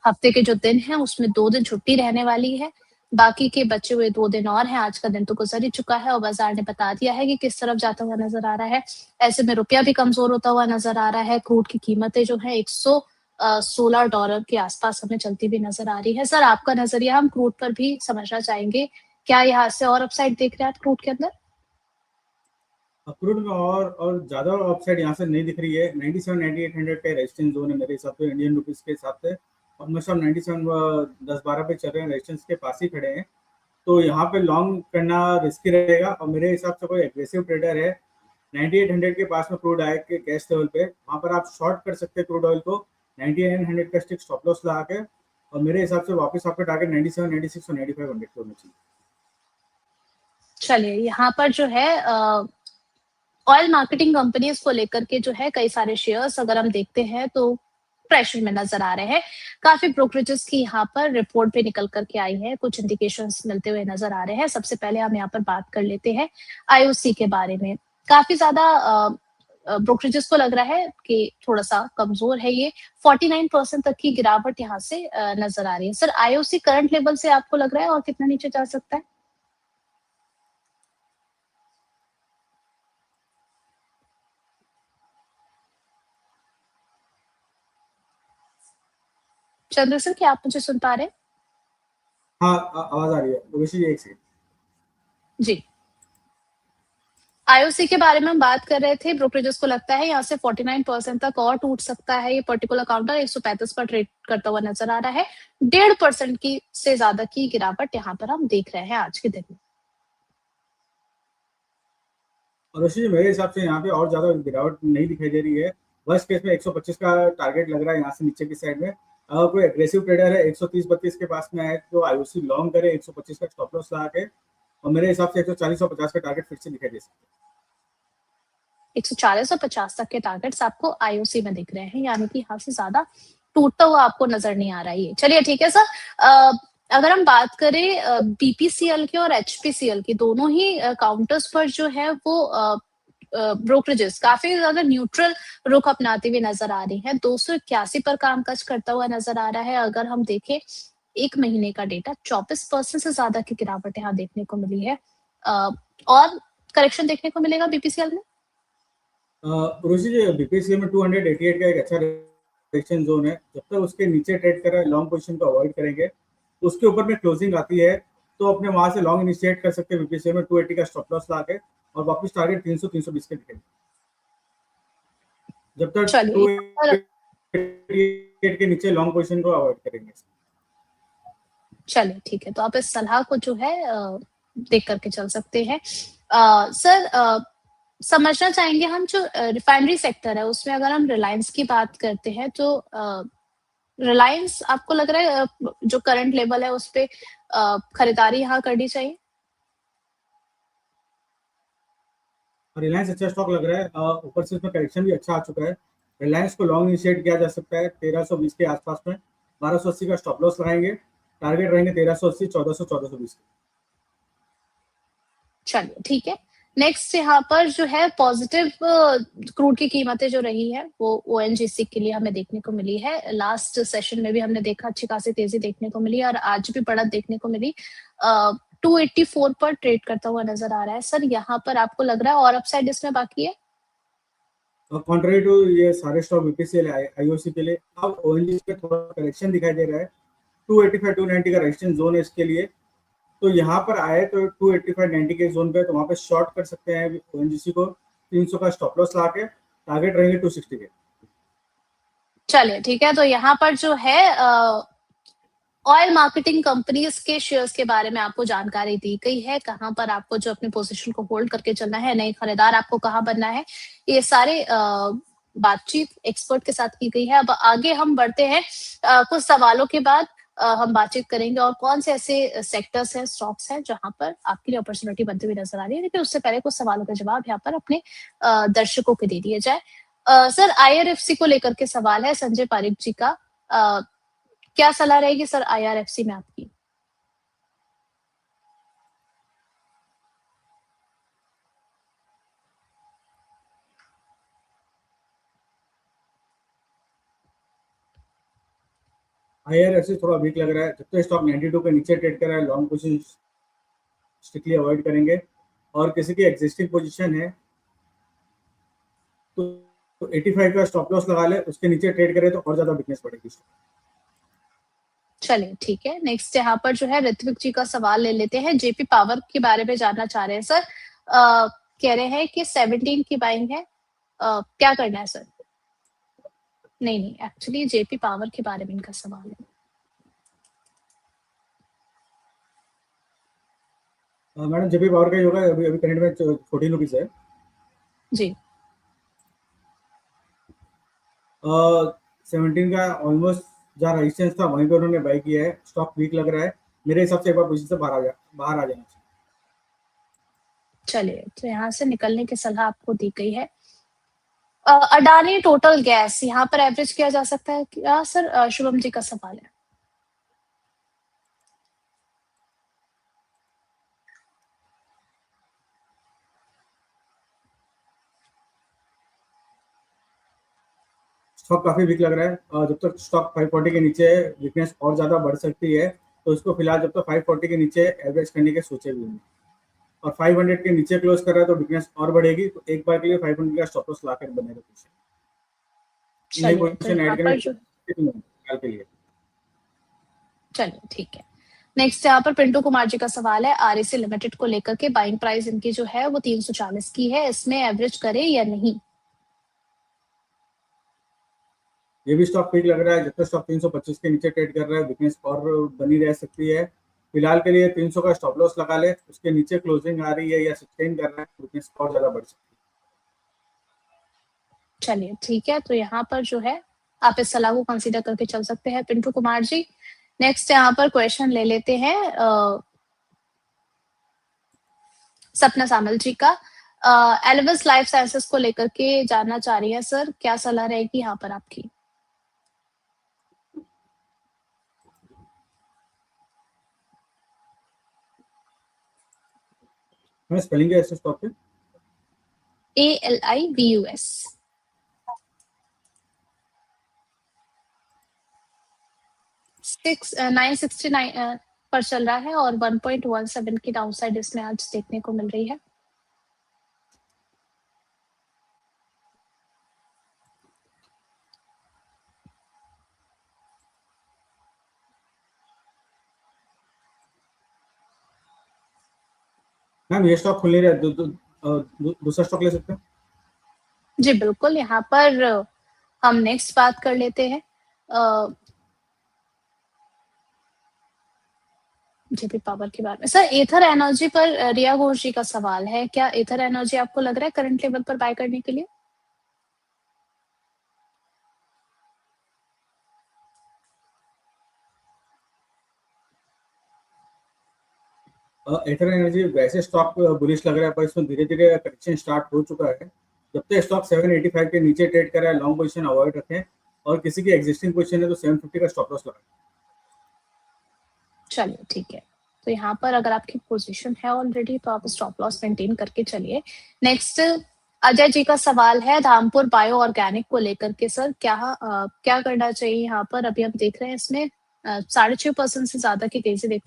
हफ्ते के जो दिन हैं उसमें 2 दिन छुट्टी रहने वाली है। बाकी के बचे हुए 2 दिन और हैं, आज का दिन तो गुज़र ही चुका है और बाज़ार ने बता दिया है कि किस तरफ जाता हुआ नज़र आ रहा है। ऐसे में रुपया भी कमज़ोर होता हुआ नज़र आ रहा है, क्रूड की कीमतें जो हैं $116 के आस-पास हमें चलती हुई नज़र आ रही है। सर, आपका नज़रिया हम क्रूड पर भी समझना चाहेंगे, क्या यहाँ से और अपसाइड देख रहे हैं आप क्रूड के अंदर? क्रूड में और ज़्यादा अपसाइड यहाँ से नहीं दिख रही है। 97-9800 का रेजिस्टेंस जोन है मेरे हिसाब से इंडियन रुपीस के हिसाब से, और मैं सब 97 10-12 पे चल रहे हैं, रेजिस्टेंस के पास ही खड़े हैं। तो यहाँ पे लॉन्ग करना रिस्की रहेगा, और मेरे हिसाब से कोई एग्रेसिव ट्रेडर है 9800 के पास में क्रूड आए के कैश लेवल पे, वहाँ पर आप शॉर्ट कर सकते हैं क्रूड ऑयल को 9900 का स्टिक स्टॉप लॉस लगा के, और मेरे हिसाब से वापस आपका टारगेट 97, 96 और 9500 होना चाहिए। चलिए, यहाँ पर जो है ऑयल मार्केटिंग कंपनीज को लेकर के जो है कई सारे शेयर्स अगर हम देखते हैं तो प्रेशर में नजर आ रहे हैं। काफी ब्रोकरेजेस की यहाँ पर रिपोर्ट भी निकल करके आई है, कुछ इंडिकेशंस मिलते हुए नजर आ रहे हैं। सबसे पहले हम यहाँ पर बात कर लेते हैं आईओसी के बारे में। काफी ज्यादा ब्रोकरेजेस को लग रहा है कि थोड़ा सा कमजोर है ये, 49% तक की गिरावट यहाँ से नजर आ रही है। सर, आईओसी करंट लेवल से आपको लग रहा है और कितना नीचे जा सकता है? चंद्र सर, क्या आप मुझे सुन पा रहे हैं? हाँ, आवाज आ रही है ऋषि जी, एक सेकंड। जी, आईओसी के बारे में हम बात कर रहे थे। ब्रोकरेजेस को लगता है यहाँ से 49% तक और टूट सकता है। ये पर्टिकुलर काउंटर 135 पर ट्रेड करता हुआ नजर आ रहा है। 1.5% की से ज्यादा की गिरावट यहाँ पर हम देख रहे हैं आज के दिन में। और ऋषि जी, मेरे हिसाब से यहाँ पे और ज्यादा गिरावट नहीं दिखाई दे रही है। वर्स्ट केस में 125 का टारगेट लग रहा है यहाँ से नीचे की साइड में। अगर कोई एग्रेसिव ट्रेडर है 130-32 के पास में आए तो आईओसी लॉन्ग करे 125 का स्टॉप लॉस लगा के, और मेरे हिसाब से 140 और 50 का टारगेट फिर से दिखाई दे सकता है। 140 और 50 तक के टारगेट्स आपको आईओसी में दिख रहे हैं, यानी कि यहाँ से ज्यादा टूटता हुआ आपको नजर नहीं आ रहा है। चलिए ठीक है सर। अगर हम बात करें बीपीसीएल की और एचपीसीएल की, दोनों ही काउंटर्स पर जो है वो ब्रोकरेजेस काफी ज्यादा न्यूट्रल रुख अपनाते हुए नजर आ रही हैं। 281 पर कामकाज करता हुआ नजर आ रहा है। अगर हम देखें एक महीने का डेटा, 24% से ज्यादा की गिरावट यहाँ देखने को मिली है। और करेक्शन देखने को मिलेगा बीपीसीएल में? ऋषि जी, बीपीसीए में 288 का एक अच्छा रेजिस्टेंस जोन है। जब तक उसके नीचे ट्रेड कर रहा है लॉन्ग पोजीशन को अवॉइड करेंगे। उसके ऊपर में क्लोजिंग आती है तो अपने वहां से लॉन्ग इनिशिएट कर सकते हैं बीपीसीए में 280 का स्टॉप लॉस ला के, और वापस टारगेट 300, 320 के दिखेंगे। जब तक चलिए, यहाँ पर 288 के नीचे लॉन्ग पोजीशन को अवॉइड करेंगे। चलिए ठीक है, तो आप इस सलाह को जो है देख करके चल सकते हैं। सर, समझना चाहेंगे हम जो रिफाइनरी सेक्टर है उसमें अगर हम रिलायंस की बात करते हैं तो रिलायंस आपको लग रहा है जो करंट लेवल है उस पे खरीदारी यहाँ करनी चाहिए? रिलायंस अच्छा स्टॉक लग रहा है, ऊपर से इसमें करेक्शन भी अच्छा आ चुका है। रिलायंस को लॉन्ग इनिशिएट किया जा सकता है 1320 के आसपास में। 1280 का स्टॉप लॉस लगाएंगे, टारगेट रहेंगे 1380, 1400, 1420। चलिए ठीक है। नेक्स्ट यहाँ पर जो है पॉजिटिव क्रूड की कीमतें जो रही है वो ओएनजीसी के लिए हमें देखने को मिली है। लास्ट सेशन में भी हमने देखा अच्छी खासी तेजी देखने को मिली और आज भी बढ़त देखने को मिली। 284 पर ट्रेड करता हुआ नजर आ रहा है। सर, यहाँ पर आपको लग रहा है और अपसाइड इसमें बाकी है? और कॉन्ट्रेरी टू ये सारे स्टॉक बीपीसीएल आईओसी के लिए, अब ओएनजीसी पे थोड़ा करेक्शन दिखाई दे रहा है। 285, 290 का रेजिस्टेंस जोन है इसके लिए। तो यहाँ पर आए तो 285, 90 के जोन पे, तो वहाँ पे शॉर्ट कर सकते हैं ओएनजीसी को 300 का स्टॉप लॉस ला के, टारगेट रहेंगे 260 के। चलिए ठीक है, तो यहाँ पर जो है ऑयल मार्केटिंग कंपनीज के शेयर्स के बारे में आपको जानकारी दी गई है, कहाँ पर आपको जो अपने पोजीशन को होल्ड करके चलना है, नए खरीदार आपको कहाँ बनना है, ये सारे बातचीत एक्सपर्ट के साथ की गई है। अब आगे हम बढ़ते हैं, कुछ सवालों के बाद हम बातचीत करेंगे और कौन से ऐसे सेक्टर्स हैं, स्टॉक्स हैं जहां पर आपके लिए अपॉर्चुनिटी बनती हुई नजर आ रही है। लेकिन उससे पहले कुछ सवालों का जवाब यहाँ पर अपने दर्शकों को दे दिया जाए। सर, आईआरएफसी को लेकर के सवाल है संजय पारिक जी का। क्या सलाह रहेगी सर आईआरएफसी में आपकी? IRFC थोड़ा वीक लग रहा है, जब तक स्टॉक 92 के नीचे ट्रेड कर रहा है लॉन्ग पोजीशन स्ट्रिक्टली अवॉइड करेंगे, और किसी की एग्जिस्टिंग पोजीशन है तो 85 का स्टॉप लॉस लगा ले, उसके नीचे ट्रेड करे तो और ज्यादा वीकनेस पड़ेगी। चलिए ठीक है, नेक्स्ट यहाँ पर जो है ऋत्विक जी का सवाल ले लेते हैं। जेपी पावर के बारे में जानना चाह रहे हैं सर। कह रहे हैं कि 17 की बाइंग है, क्या करना है सर? नहीं, एक्चुअली जेपी पावर के बारे में इनका सवाल है। मैडम जेपी पावर का ही होगा, अभी अभी करंट में 14 रुपीज है जी। 17 का ऑलमोस्ट जहाँ रेजिस्टेंस था वहीं पे उन्होंने बाई किया है, स्टॉक वीक लग रहा है, मेरे हिसाब से एक बार पोजीशन से बाहर आ जाना चाहिए। चलिए, तो यहाँ से निकलने की सलाह आपको दी गई है। अडानी टोटल गैस यहाँ पर एवरेज किया जा सकता है क्या सर? शुभम जी का सवाल है। स्टॉक काफी वीक लग रहा है, जब तक स्टॉक 540 के नीचे है वीकनेस और ज्यादा बढ़ सकती है, तो इसको फिलहाल जब तक 540 के नीचे एवरेज करने के सोचे भी नहीं, और 500 के नीचे क्लोज कर रहा है तो वीकनेस और बढ़ेगी, तो एक बार के लिए 500 का स्टॉप लॉस लाकर बनेगा नई पोजीशन ऐड करने के लिए। चलिए ठीक है, नेक्स्ट यहाँ पर पिंटू कुमार जी का सवाल है। आरएसी लिमिटेड को लेकर के बाइंग प्राइस इनकी जो है वो 340 की है, इसमें एवरेज करे या नहीं? ये भी स्टॉक वीक लग रहा है, जब तक स्टॉक 325 के नीचे ट्रेड कर रहा है वीकनेस और बनी रह सकती है, फिलहाल के लिए 300 का स्टॉप लॉस लगा ले, उसके नीचे क्लोजिंग आ रही है या सस्टेन कर रहा है वीकनेस और ज्यादा बढ़ सकती है। चलिए ठीक है, तो यहाँ पर जो है आप इस सलाह को कंसीडर करके चल सकते हैं पिंटू कुमार जी। नेक्स्ट यहाँ पर क्वेश्चन ले लेते हैं सपना सामल जी का। एल्विस लाइफ साइंसेस को लेकर के जानना चाह रही है सर, क्या सलाह रहेगी यहाँ पर आपकी? मैं स्पेलिंग है स्टॉक पे ALIVUS 969 पर चल रहा है और 1.17 की डाउनसाइड इसमें आज देखने को मिल रही है। मैम ये स्टॉक खुल नहीं रहा है, दूसरा स्टॉक ले सकते हैं? जी बिल्कुल, यहाँ पर हम नेक्स्ट बात कर लेते हैं जेपी पावर के बारे में। सर एथर एनर्जी पर रिया घोष जी का सवाल है, क्या एथर एनर्जी आपको लग रहा है करंट लेवल पर बाय करने के लिए? एथर एनर्जी वैसे स्टॉक बुलिश लग रहा है, पर इसमें धीरे धीरे करेक्शन स्टार्ट हो चुका है, जब तक स्टॉक 785 के नीचे ट्रेड कर रहा है लॉन्ग पोजीशन अवॉइड रखें, और किसी की एग्जिस्टिंग पोजीशन है तो 750 का स्टॉप लॉस लगाएं। चलिए ठीक है, तो यहाँ पर अगर आपकी पोजीशन है ऑलरेडी तो आप स्टॉप लॉस मेंटेन करके चलिए। नेक्स्ट अजय जी का सवाल है धामपुर बायो ऑर्गेनिक को लेकर के। सर क्या करना चाहिए यहाँ पर? अभी हम देख रहे हैं इसमें 6.5% से ज्यादा की तेजी देखने